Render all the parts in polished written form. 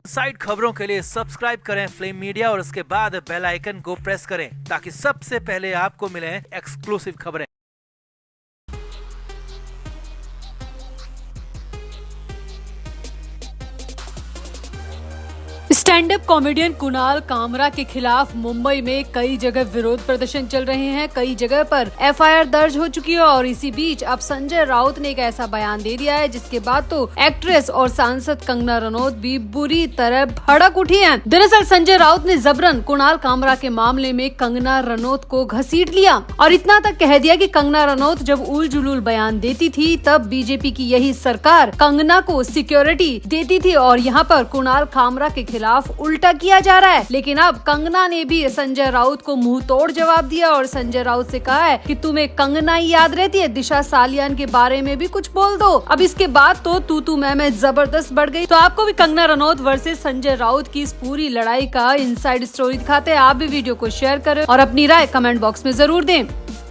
Side खबरों के लिए सब्सक्राइब करें फ्लेम मीडिया और उसके बाद बेल आइकन को प्रेस करें ताकि सबसे पहले आपको मिले एक्सक्लूसिव खबरें। Stand up comedian Kunal Kamra के खिलाफ मुंबई में कई जगह विरोध प्रदर्शन चल रहे हैं। कई जगह पर एफआईआर दर्ज हो चुकी है और इसी बीच अब संजय राउत ने एक ऐसा बयान दे दिया है जिसके बाद तो एक्ट्रेस और सांसद कंगना रनौत भी बुरी तरह भड़क उठी हैं। दरअसल संजय राउत ने जबरन कुणाल कामरा के मामले में कंगना रनौत को घसीट लिया और इतना तक कह दिया कि कंगना रनौत जब उल जुलूल बयान देती थी तब बीजेपी की यही सरकार कंगना को सिक्योरिटी देती थी और यहाँ पर कुणाल कामरा के खिलाफ उल्टा किया जा रहा है। लेकिन अब कंगना ने भी संजय राउत को मुंह तोड़ जवाब दिया और संजय राउत से कहा है कि तुम्हें कंगना ही याद रहती है, दिशा सालियान के बारे में भी कुछ बोल दो। अब इसके बाद तो तू मैं जबरदस्त बढ़ गई। तो आपको भी कंगना रनौत वर्सेस संजय राउत की इस पूरी लड़ाई का इनसाइड स्टोरी दिखाते हैं। आप भी वीडियो को शेयर करें और अपनी राय कमेंट बॉक्स में जरूर दें।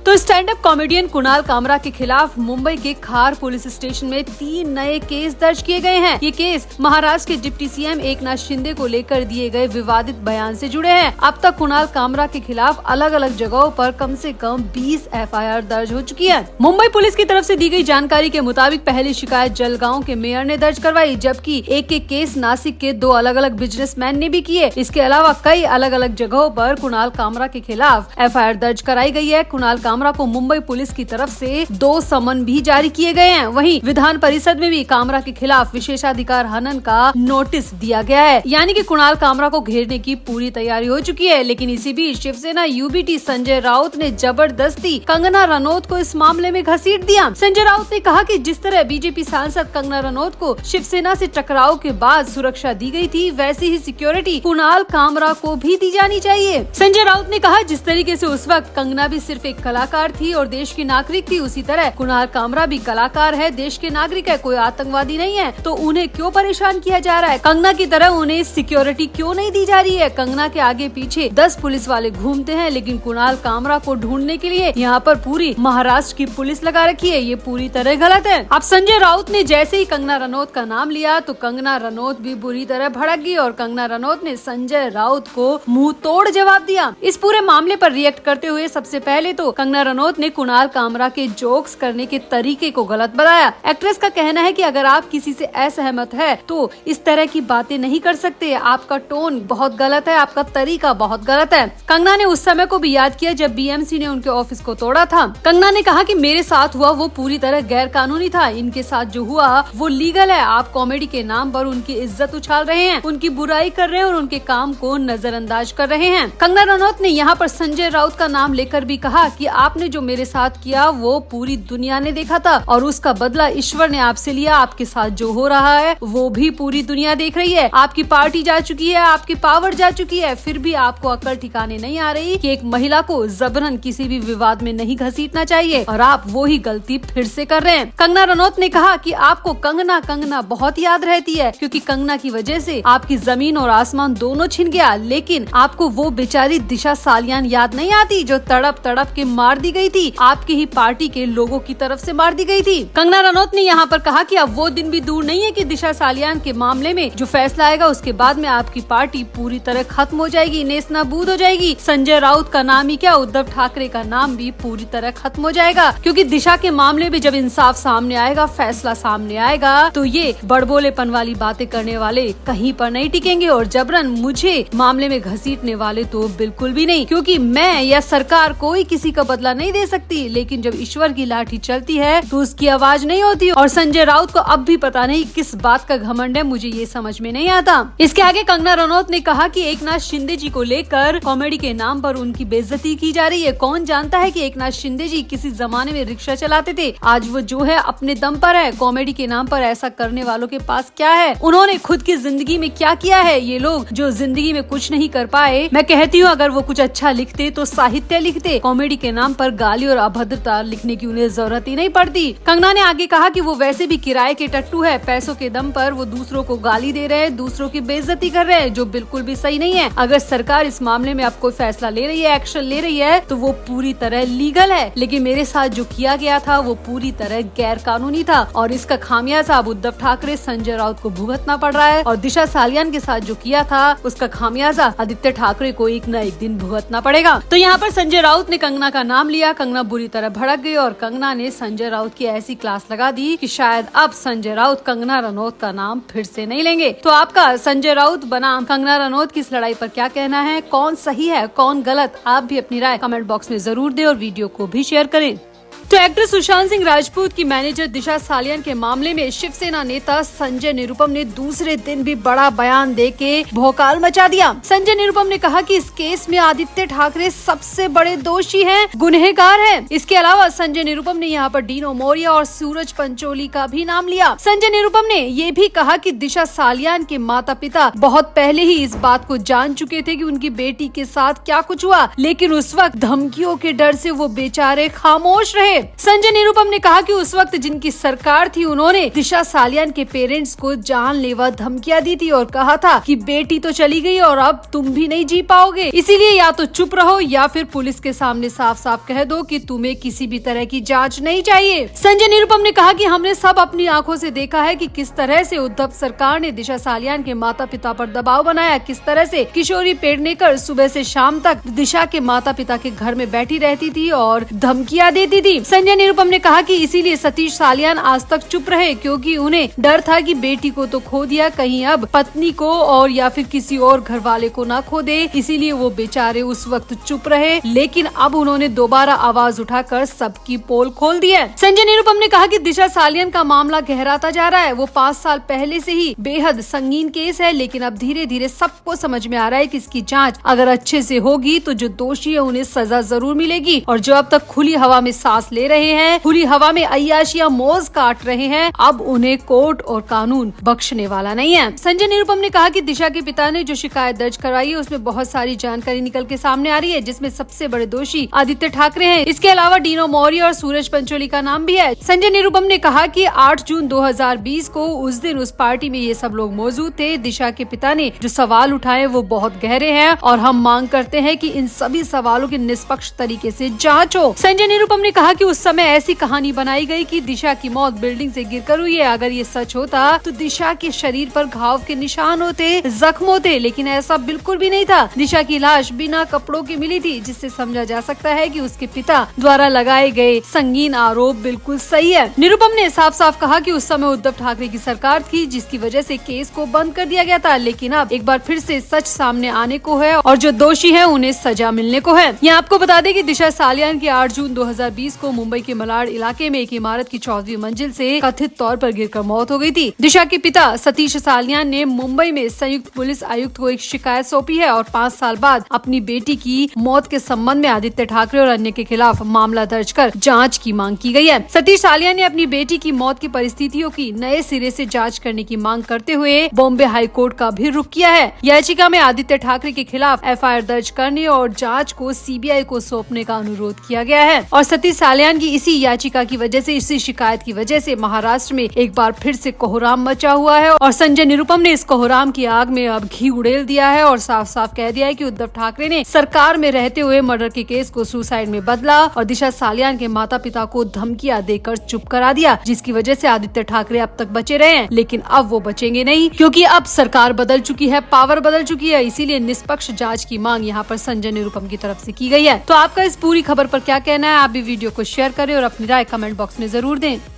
तो stand up comedian Kunal Kamra के खिलाफ मुंबई के खार पुलिस स्टेशन में 3 नए केस दर्ज किए गए हैं। ये केस महाराष्ट्र के डिप्टी सीएम एकनाथ शिंदे को लेकर दिए गए विवादित बयान से जुड़े हैं। अब तक कुणाल कामरा के खिलाफ अलग अलग जगहों पर कम से कम 20 एफआईआर दर्ज हो चुकी है। मुंबई पुलिस की तरफ से दी गई जानकारी के मुताबिक पहली शिकायत जलगांव के मेयर ने दर्ज करवाई, जबकि एक केस नासिक के 2 अलग अलग बिजनेसमैन ने भी किए। इसके अलावा कई अलग अलग जगहों पर कुणाल कामरा के खिलाफ एफआईआर दर्ज कराई गई है। कुणाल कामरा को मुंबई पुलिस की तरफ से 2 समन भी जारी किए गए हैं। वहीं विधान परिषद में भी कामरा के खिलाफ विशेषाधिकार हनन का नोटिस दिया गया है, यानी कि कुणाल कामरा को घेरने की पूरी तैयारी हो चुकी है। लेकिन इसी बीच शिवसेना यूबीटी संजय राउत ने जबरदस्ती कंगना रनौत को इस मामले में घसीट दिया। संजय राउत ने कहा कि जिस तरह बीजेपी सांसद कंगना रनौत को शिवसेना से टकराव के बाद सुरक्षा दी गई थी, वैसी ही सिक्योरिटी कुणाल कामरा को भी दी जानी चाहिए। संजय राउत ने कहा जिस तरीके से उस वक्त कंगना भी सिर्फ एक कलाकार थी और देश की नागरिक थी, उसी तरह कुणाल कामरा भी कलाकार है, देश के नागरिक है, कोई आतंकवादी नहीं है। तो उन्हें क्यों परेशान किया जा रहा है? कंगना की तरह उन्हें सिक्योरिटी क्यों नहीं दी जा रही है? कंगना के आगे पीछे 10 पुलिस वाले घूमते हैं, लेकिन कुणाल कामरा को ढूंढने के लिए यहाँ पर पूरी महाराष्ट्र की पुलिस लगा रखी है। ये पूरी तरह गलत है। अब संजय राउत ने जैसे ही कंगना रनौत का नाम लिया तो कंगना रनौत भी बुरी तरह भड़क गई और कंगना रनौत ने संजय राउत को मुंह तोड़ जवाब दिया। इस पूरे मामले पर रिएक्ट करते हुए सबसे पहले तो कंगना रनौत ने कुणाल कामरा के जोक्स करने के तरीके को गलत बताया। एक्ट्रेस का कहना है कि अगर आप किसी से असहमत है तो इस तरह की बातें नहीं कर सकते, आपका टोन बहुत गलत है, आपका तरीका बहुत गलत है। कंगना ने उस समय को भी याद किया जब बीएमसी ने उनके ऑफिस को तोड़ा था। कंगना ने कहा कि मेरे साथ हुआ वो पूरी तरह गैर कानूनी था, इनके साथ जो हुआ वो लीगल है। आप कॉमेडी के नाम पर उनकी इज्जत उछाल रहे हैं, उनकी बुराई कर रहे हैं और उनके काम को नजरअंदाज कर रहे हैं। कंगना रनौत ने यहाँ पर संजय राउत का नाम लेकर भी कहा कि आपने जो मेरे साथ किया वो पूरी दुनिया ने देखा था और उसका बदला ईश्वर ने आपसे लिया। आपके साथ जो हो रहा है वो भी पूरी दुनिया देख रही है। आपकी पार्टी जा चुकी है, आपकी पावर जा चुकी है, फिर भी आपको अकल ठिकाने नहीं आ रही कि एक महिला को जबरन किसी भी विवाद में नहीं घसीटना चाहिए और आप वो ही गलती फिर से कर रहे हैं। कंगना रनौत ने कहा कि आपको कंगना बहुत याद रहती है क्योंकि कंगना की वजह से आपकी जमीन और आसमान दोनों छिन गया, लेकिन आपको वो बेचारी दिशा सालियान याद नहीं आती जो तड़प के मार दी गई थी, आपकी ही पार्टी के लोगों की तरफ से मार दी गई थी। कंगना रनौत ने यहाँ पर कहा कि अब वो दिन भी दूर नहीं है कि दिशा सालियान के मामले में जो फैसला आएगा उसके बाद में आपकी पार्टी पूरी तरह खत्म हो जाएगी, नेस्तनाबूद हो जाएगी। संजय राउत का नाम ही क्या, उद्धव ठाकरे का नाम भी पूरी तरह खत्म हो जाएगा क्योंकि दिशा के मामले में जब इंसाफ सामने आएगा, फैसला सामने आएगा तो ये बड़बोलेपन वाली बातें करने वाले कहीं पर नहीं टिकेंगे और जबरन मुझे मामले में घसीटने वाले तो बिल्कुल भी नहीं, क्योंकि मैं या सरकार कोई किसी का बदला नहीं दे सकती, लेकिन जब ईश्वर की लाठी चलती है तो उसकी आवाज नहीं होती। और संजय राउत को अब भी पता नहीं किस बात का घमंड है, मुझे ये समझ में नहीं आता। इसके आगे कंगना रनौत ने कहा कि एकनाथ शिंदे जी को लेकर कॉमेडी के नाम पर उनकी बेइज्जती की जा रही है। कौन जानता है कि एकनाथ शिंदे जी किसी जमाने में रिक्शा चलाते थे, आज वो जो है अपने दम पर है। कॉमेडी के नाम पर ऐसा करने वालों के पास क्या है, उन्होंने खुद की जिंदगी में क्या किया है? ये लोग जो जिंदगी में कुछ नहीं कर पाए, मैं कहती हूँ अगर वो कुछ अच्छा लिखते तो साहित्य लिखते, कॉमेडी के नाम नाम पर गाली और अभद्रता लिखने की उन्हें जरूरत ही नहीं पड़ती। कंगना ने आगे कहा कि वो वैसे भी किराए के टट्टू है, पैसों के दम पर वो दूसरों को गाली दे रहे हैं, दूसरों की बेइज्जती कर रहे हैं, जो बिल्कुल भी सही नहीं है। अगर सरकार इस मामले में अब कोई फैसला ले रही है, एक्शन ले रही है, तो वो पूरी तरह लीगल है। लेकिन मेरे साथ जो किया गया था वो पूरी तरह गैर कानूनी था और इसका खामियाजा अब उद्धव ठाकरे, संजय राउत को भुगतना पड़ रहा है। और दिशा सालियान के साथ जो किया था उसका खामियाजा आदित्य ठाकरे को एक न एक दिन भुगतना पड़ेगा। तो यहाँ पर संजय राउत ने कंगना का नाम लिया। कंगना बुरी तरह भड़क गई और कंगना ने संजय राउत की ऐसी क्लास लगा दी कि शायद अब संजय राउत कंगना रनौत का नाम फिर से नहीं लेंगे। तो आपका संजय राउत बनाम कंगना रनौत की इस लड़ाई पर क्या कहना है? कौन सही है, कौन गलत? आप भी अपनी राय कमेंट बॉक्स में जरूर दें और वीडियो को भी शेयर करें। तो एक्टर सुशांत सिंह राजपूत की मैनेजर दिशा सालियान के मामले में शिवसेना नेता संजय निरुपम ने दूसरे दिन भी बड़ा बयान देके भौकाल मचा दिया। संजय निरुपम ने कहा कि इस केस में आदित्य ठाकरे सबसे बड़े दोषी हैं, गुनहगार हैं। इसके अलावा संजय निरुपम ने यहाँ पर डीनो मौर्य और सूरज पंचोली का भी नाम लिया। संजय निरुपम ने ये भी कहा कि दिशा सालियान के माता पिता बहुत पहले ही इस बात को जान चुके थे कि उनकी बेटी के साथ क्या कुछ हुआ, लेकिन उस वक्त धमकियों के डर से वो बेचारे खामोश रहे। संजय निरुपम ने कहा कि उस वक्त जिनकी सरकार थी उन्होंने दिशा सालियान के पेरेंट्स को जानलेवा धमकियां दी थी और कहा था कि बेटी तो चली गई और अब तुम भी नहीं जी पाओगे, इसीलिए या तो चुप रहो या फिर पुलिस के सामने साफ साफ कह दो कि तुम्हें किसी भी तरह की जांच नहीं चाहिए। संजय निरुपम ने कहा कि हमने सब अपनी आंखों से देखा है कि किस तरह से उद्धव सरकार ने दिशा सालियान के माता पिता पर दबाव बनाया, किस तरह से किशोरी पेडनेकर सुबह से शाम तक दिशा के माता पिता के घर में बैठी रहती थी और धमकियां देती थी। संजय निरुपम ने कहा कि इसीलिए सतीश सालियान आज तक चुप रहे, क्योंकि उन्हें डर था कि बेटी को तो खो दिया, कहीं अब पत्नी को और या फिर किसी और घर वाले को ना खो दे, इसीलिए वो बेचारे उस वक्त चुप रहे। लेकिन अब उन्होंने दोबारा आवाज उठाकर सबकी पोल खोल दी है। संजय निरुपम ने कहा कि दिशा सालियान का मामला गहराता जा रहा है। वो 5 साल पहले से ही बेहद संगीन केस है, लेकिन अब धीरे धीरे सबको समझ में आ रहा है कि इसकी जाँच अगर अच्छे से होगी तो जो दोषी है उन्हें सजा जरूर मिलेगी। और जो अब तक खुली हवा में सांस ले रहे हैं, खुली हवा में अय्याशियां मौज काट रहे हैं, अब उन्हें कोर्ट और कानून बख्शने वाला नहीं है। संजय निरुपम ने कहा कि दिशा के पिता ने जो शिकायत दर्ज करवाई है उसमें बहुत सारी जानकारी निकल के सामने आ रही है, जिसमें सबसे बड़े दोषी आदित्य ठाकरे हैं। इसके अलावा डीनो मौर्य और सूरज पंचोली का नाम भी है। संजय निरुपम ने कहा कि 8 जून 2020 को उस दिन उस पार्टी में ये सब लोग मौजूद थे। दिशा के पिता ने जो सवाल उठाए वो बहुत गहरे हैं और हम मांग करते हैं कि इन सभी सवालों की निष्पक्ष तरीके से जांच हो। संजय निरुपम ने कहा कि उस समय ऐसी कहानी बनाई गई कि दिशा की मौत बिल्डिंग से गिरकर हुई है। अगर ये सच होता तो दिशा के शरीर पर घाव के निशान होते, जख्म होते, लेकिन ऐसा बिल्कुल भी नहीं था। दिशा की लाश बिना कपड़ों की मिली थी, जिससे समझा जा सकता है कि उसके पिता द्वारा लगाए गए संगीन आरोप बिल्कुल सही है। निरुपम ने साफ साफ कहा कि उस समय उद्धव ठाकरे की सरकार थी, जिसकी वजह से केस को बंद कर दिया गया था, लेकिन अब एक बार फिर से सच सामने आने को है और जो दोषी है उन्हें सजा मिलने को है। यहाँ आपको बता दें कि दिशा सालियान की 8 जून 2020 को मुंबई के मलाड इलाके में एक इमारत की 14वीं मंजिल से कथित तौर पर गिरकर मौत हो गई थी। दिशा के पिता सतीश सालियान ने मुंबई में संयुक्त पुलिस आयुक्त को एक शिकायत सौंपी है और 5 साल बाद अपनी बेटी की मौत के संबंध में आदित्य ठाकरे और अन्य के खिलाफ मामला दर्ज कर जांच की मांग की गई है। सतीश सालियान ने अपनी बेटी की मौत की परिस्थितियों की नए सिरे से जांच करने की मांग करते हुए बॉम्बे हाई कोर्ट का भी रुख किया है। याचिका में आदित्य ठाकरे के खिलाफ FIR दर्ज करने और जाँच को CBI को सौंपने का अनुरोध किया गया है। और सतीश सालियान की इसी याचिका की वजह से, इसी शिकायत की वजह से महाराष्ट्र में एक बार फिर से कोहराम मचा हुआ है और संजय निरुपम ने इस कोहराम की आग में अब घी उड़ेल दिया है और साफ साफ कह दिया है कि उद्धव ठाकरे ने सरकार में रहते हुए मर्डर के केस को सुसाइड में बदला और दिशा सालियान के माता पिता को धमकियां देकर चुप करा दिया, जिसकी वजह से आदित्य ठाकरे अब तक बचे रहे हैं। लेकिन अब वो बचेंगे नहीं, क्योंकि अब सरकार बदल चुकी है, पावर बदल चुकी है। इसीलिए निष्पक्ष जाँच की मांग यहाँ पर संजय निरुपम की तरफ से की गई है। तो आपका इस पूरी खबर पर क्या कहना है? आप भी वीडियो को शेयर करें और अपनी राय कमेंट बॉक्स में जरूर दें।